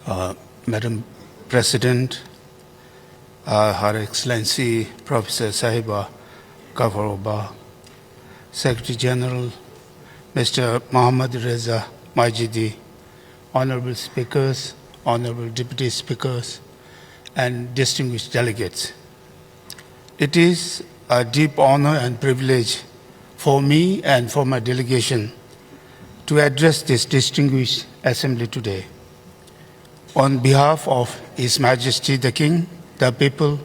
Madam President, Her Excellency Professor Sahiba Gafaroba, Secretary General, Mr. Mohammad Reza Majidi, Honorable Speakers, Honorable Deputy Speakers, and distinguished delegates. It is a deep honor and privilege for me and for my delegation to address this distinguished assembly today. On behalf of His Majesty the King, the people,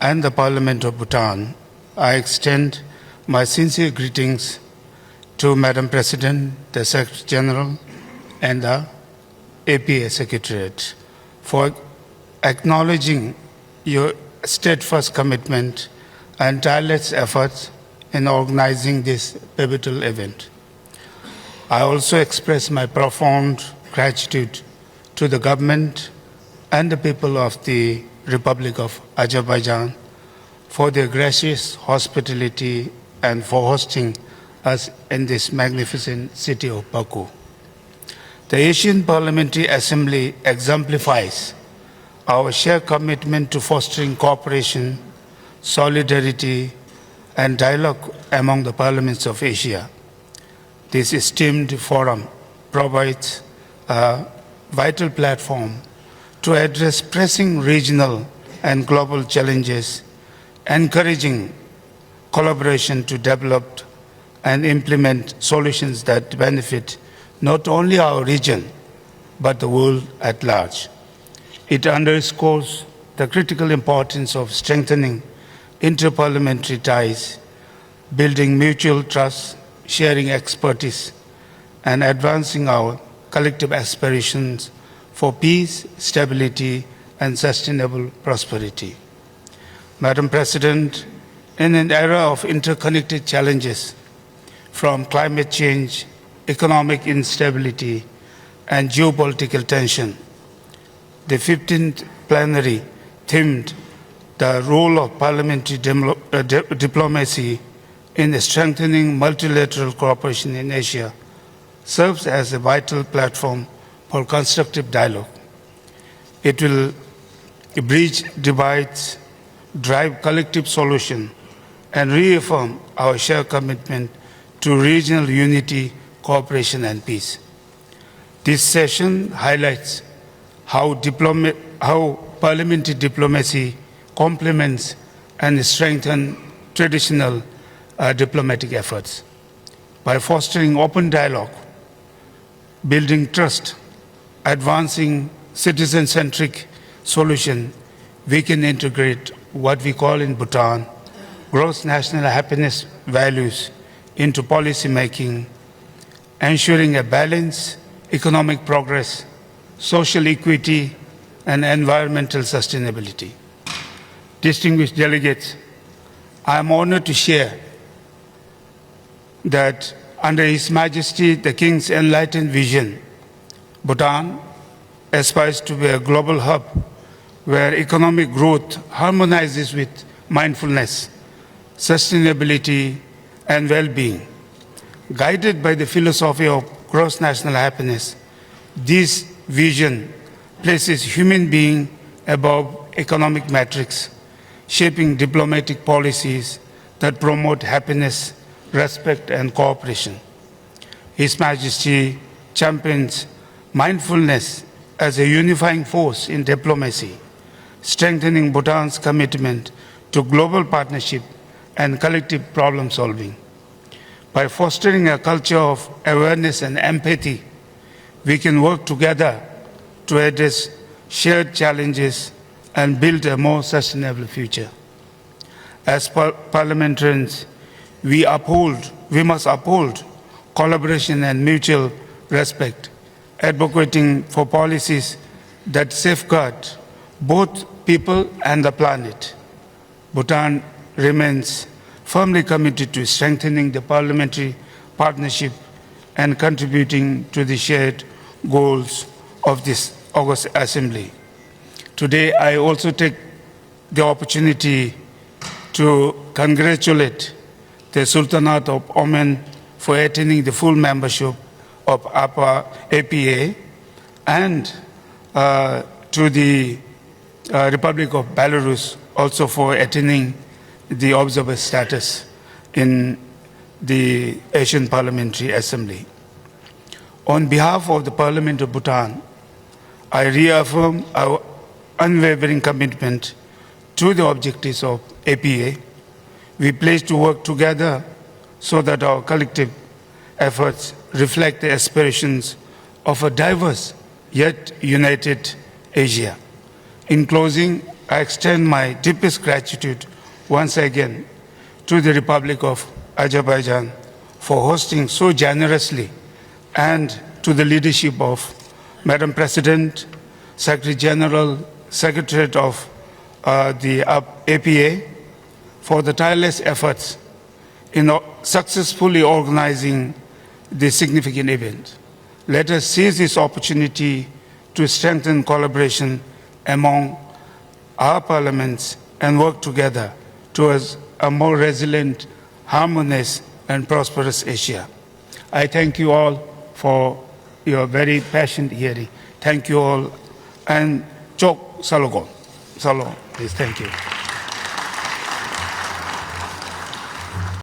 and the Parliament of Bhutan, I extend my sincere greetings to Madam President, the Secretary General, and the APA Secretariat for acknowledging your steadfast commitment and tireless efforts in organizing this pivotal event. I also express my profound gratitude to the government and the people of the Republic of Azerbaijan for their gracious hospitality and for hosting us in this magnificent city of Baku. The Asian Parliamentary Assembly exemplifies our shared commitment to fostering cooperation, solidarity, and dialogue among the parliaments of Asia. This esteemed forum provides a vital platform to address pressing regional and global challenges, encouraging collaboration to develop and implement solutions that benefit not only our region, but the world at large. It underscores the critical importance of strengthening interparliamentary ties, building mutual trust, sharing expertise, and advancing our collective aspirations for peace, stability, and sustainable prosperity. Madam President, in an era of interconnected challenges, from climate change, economic instability, and geopolitical tension, the 15th plenary themed the role of parliamentary diplomacy in strengthening multilateral cooperation in Asia serves as a vital platform for constructive dialogue. It will bridge divides, drive collective solution, and reaffirm our shared commitment to regional unity, cooperation, and peace. This session highlights how parliamentary diplomacy complements and strengthens traditional diplomatic efforts. By fostering open dialogue, building trust, advancing citizen-centric solution, we can integrate what we call in Bhutan gross national happiness values into policy making, ensuring a balanced economic progress, social equity, and environmental sustainability. Distinguished delegates, I am honored to share that under His Majesty the King's enlightened vision, Bhutan aspires to be a global hub where economic growth harmonizes with mindfulness, sustainability, and well-being. Guided by the philosophy of gross national happiness, this vision places human being above economic metrics, shaping diplomatic policies that promote happiness, respect, and cooperation. His Majesty champions mindfulness as a unifying force in diplomacy, strengthening Bhutan's commitment to global partnership and collective problem solving. By fostering a culture of awareness and empathy, we can work together to address shared challenges and build a more sustainable future. As parliamentarians, we must uphold collaboration and mutual respect, advocating for policies that safeguard both people and the planet. Bhutan remains firmly committed to strengthening the parliamentary partnership and contributing to the shared goals of this August Assembly. Today, I also take the opportunity to congratulate the Sultanate of Oman for attaining the full membership of APA and to the Republic of Belarus also for attaining the observer status in the Asian Parliamentary Assembly. On behalf of the Parliament of Bhutan, I reaffirm our unwavering commitment to the objectives of APA. We pledge to work together so that our collective efforts reflect the aspirations of a diverse yet united Asia. In closing, I extend my deepest gratitude once again to the Republic of Azerbaijan for hosting so generously, and to the leadership of Madam President, Secretary General, Secretariat of the APA for the tireless efforts in successfully organizing this significant event. Let us seize this opportunity to strengthen collaboration among our parliaments and work together towards a more resilient, harmonious, and prosperous Asia. I thank you all for your very passionate hearing. Thank you all. And Chok Salogon. Salon, please. Thank you.